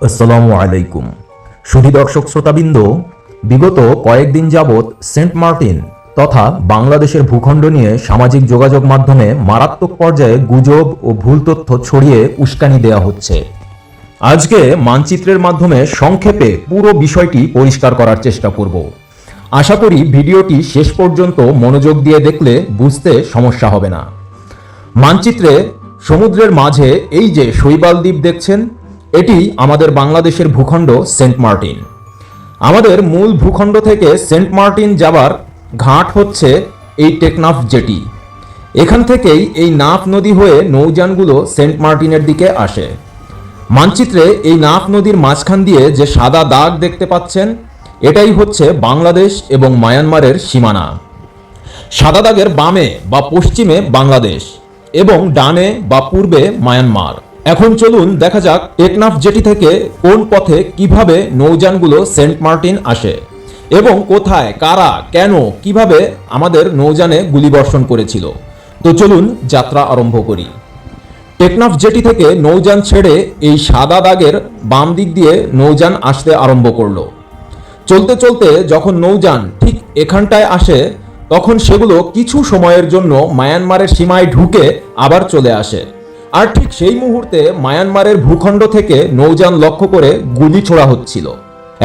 আসসালামু আলাইকুম। সুধী দর্শক শ্রোতাবৃন্দ, বিগত কয়েকদিন যাবৎ সেন্ট মার্টিন তথা বাংলাদেশের ভূখণ্ড নিয়ে সামাজিক যোগাযোগ মাধ্যমে মারাত্মক পর্যায়ে গুজব ও ভুল তথ্য ছড়িয়ে উস্কানি দেওয়া হচ্ছে। আজকে মানচিত্রের মাধ্যমে সংক্ষেপে পুরো বিষয়টি পরিষ্কার করার চেষ্টা করব। আশা করি ভিডিওটি শেষ পর্যন্ত মনোযোগ দিয়ে দেখলে বুঝতে সমস্যা হবে না। মানচিত্রে সমুদ্রের মাঝে এই যে শৈবাল দ্বীপ দেখছেন, এটি আমাদের বাংলাদেশের ভূখণ্ড সেন্ট মার্টিন। আমাদের মূল ভূখণ্ড থেকে সেন্ট মার্টিন যাবার ঘাট হচ্ছে এই টেকনাফ জেটি। এখান থেকেই এই নাফ নদী হয়ে নৌযানগুলো সেন্ট মার্টিনের দিকে আসে। মানচিত্রে এই নাফ নদীর মাঝখান দিয়ে যে সাদা দাগ দেখতে পাচ্ছেন, এটাই হচ্ছে বাংলাদেশ এবং মায়ানমারের সীমানা। সাদা দাগের বামে বা পশ্চিমে বাংলাদেশ এবং ডানে বা পূর্বে মায়ানমার। এখন চলুন দেখা যাক টেকনাফ জেটি থেকে কোন পথে কিভাবে নৌযানগুলো সেন্ট মার্টিন আসে এবং কোথায়, কারা, কেন, কিভাবে আমাদের নৌযানে গুলিবর্ষণ করেছিল। তো চলুন যাত্রা আরম্ভ করি। টেকনাফ জেটি থেকে নৌযান ছেড়ে এই সাদা দাগের বাম দিক দিয়ে নৌযান আসতে আরম্ভ করলো। চলতে চলতে যখন নৌযান ঠিক এখানটায় আসে, তখন সেগুলো কিছু সময়ের জন্য মায়ানমারের সীমায় ঢুকে আবার চলে আসে। আর ঠিক সেই মুহূর্তে মায়ানমারের ভূখণ্ড থেকে নৌযান লক্ষ্য করে গুলি ছোড়া হচ্ছিল।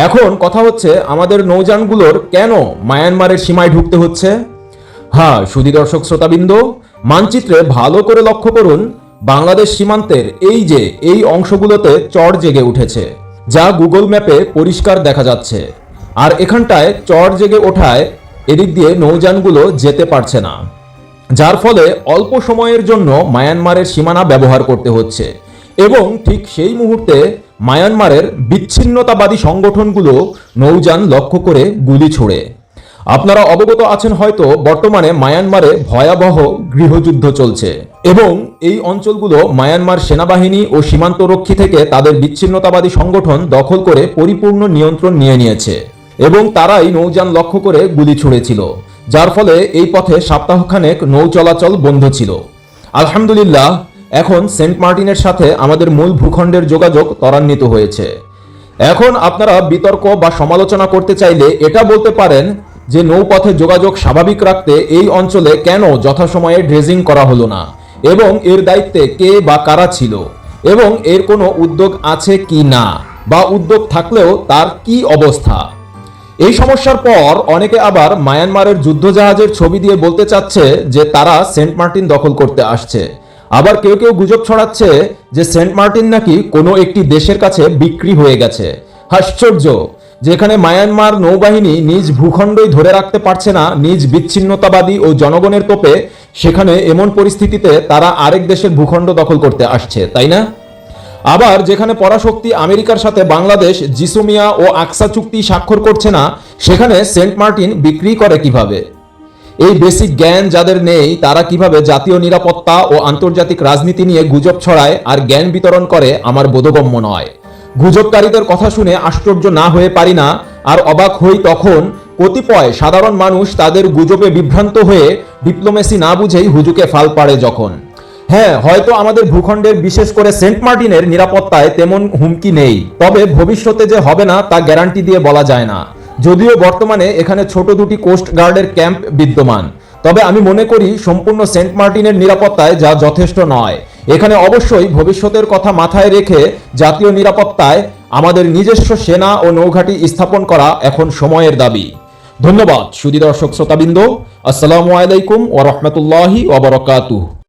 এখন কথা হচ্ছে, আমাদের নৌযানগুলোর কেন মায়ানমারের সীমায় ঢুকতে হচ্ছে? হ্যাঁ সুধী দর্শক শ্রোতাবৃন্দ, মানচিত্রে ভালো করে লক্ষ্য করুন। বাংলাদেশ সীমান্তের এই অংশগুলোতে চর জেগে উঠেছে, যা গুগল ম্যাপে পরিষ্কার দেখা যাচ্ছে। আর এখানটায় চর জেগে ওঠায় এদিক দিয়ে নৌযানগুলো যেতে পারছে না, যার ফলে অল্প সময়ের জন্য মায়ানমারের সীমানা ব্যবহার করতে হচ্ছে। এবং ঠিক সেই মুহূর্তে মায়ানমারের বিচ্ছিন্নতাবাদী সংগঠনগুলো নৌযান লক্ষ্য করে গুলি ছোড়ে। আপনারা অবগত আছেন হয়তো, বর্তমানে মায়ানমারে ভয়াবহ গৃহযুদ্ধ চলছে এবং এই অঞ্চলগুলো মায়ানমার সেনাবাহিনী ও সীমান্তরক্ষী থেকে তাদের বিচ্ছিন্নতাবাদী সংগঠন দখল করে পরিপূর্ণ নিয়ন্ত্রণ নিয়ে নিয়েছে এবং তারাই নৌযান লক্ষ্য করে গুলি ছুড়েছিল, যার ফলে এই পথে সপ্তাহখানেক নৌ চলাচল বন্ধ ছিল। আলহামদুলিল্লাহ, এখন সেন্ট মার্টিনের সাথে আমাদের মূল ভূখণ্ডের যোগাযোগ ত্বরান্বিত হয়েছে। এখন আপনারা বিতর্ক বা সমালোচনা করতে চাইলে এটা বলতে পারেন যে নৌপথে যোগাযোগ স্বাভাবিক রাখতে এই অঞ্চলে কেন যথাসময়ে ড্রেজিং করা হলো না এবং এর দায়িত্বে কে বা কারা ছিল এবং এর কোনো উদ্যোগ আছে কি না, বা উদ্যোগ থাকলেও তার কি অবস্থা। এই সমস্যার পর অনেকে আবার মায়ানমারের যুদ্ধজাহাজের ছবি দিয়ে বলতে চাচ্ছে যে তারা সেন্ট মার্টিন দখল করতে আসছে। আবার কেউ কেউ গুজব ছড়াচ্ছে যে সেন্ট মার্টিন নাকি কোনো একটি দেশের কাছে বিক্রি হয়ে গেছে। আশ্চর্য, যেখানে মায়ানমার নৌবাহিনী নিজ ভূখণ্ডই ধরে রাখতে পারছে না নিজ বিচ্ছিন্নতাবাদী ও জনগণের তোপে, সেখানে এমন পরিস্থিতিতে তারা আরেক দেশের ভূখণ্ড দখল করতে আসছে, তাই না? আবার যেখানে পরাশক্তি আমেরিকার সাথে বাংলাদেশ জিসুমিয়া ও আকসা চুক্তি স্বাক্ষর করছে না, সেখানে সেন্ট মার্টিন বিক্রি করে কিভাবে? এই বেসিক জ্ঞান যাদের নেই, তারা কিভাবে জাতীয় নিরাপত্তা ও আন্তর্জাতিক রাজনীতি নিয়ে গুজব ছড়ায় আর জ্ঞান বিতরণ করে আমার বোধগম্য নয়। গুজবকারীদের কথা শুনে আশ্চর্য না হয়ে পারি না, আর অবাক হই তখন কতিপয় সাধারণ মানুষ তাদের গুজবে বিভ্রান্ত হয়ে ডিপ্লোমেসি না বুঝেই হুজুকে ফাল পাড়ে যখন। হ্যাঁ, হয়তো আমাদের ভূখণ্ডের বিশেষ করে সেন্ট মার্টিনের নিরাপত্তায় তেমন হুমকি নেই, তবে ভবিষ্যতে যে হবে না তা গ্যারান্টি দিয়ে বলা যায় না। যদিও বর্তমানে এখানে ছোট দুটি কোস্ট গার্ডের ক্যাম্প বিদ্যমান, তবে আমি মনে করি সম্পূর্ণ সেন্ট মার্টিনের নিরাপত্তায় যা যথেষ্ট নয়। এখানে অবশ্যই ভবিষ্যতের কথা মাথায় রেখে জাতীয় নিরাপত্তায় আমাদের নিজস্ব সেনা ও নৌঘাঁটি স্থাপন করা এখন সময়ের দাবি। ধন্যবাদ সুধী দর্শক শ্রোতাবৃন্দ। আসসালামু আলাইকুম ওয়া রাহমাতুল্লাহি ওয়া বারাকাতুহু।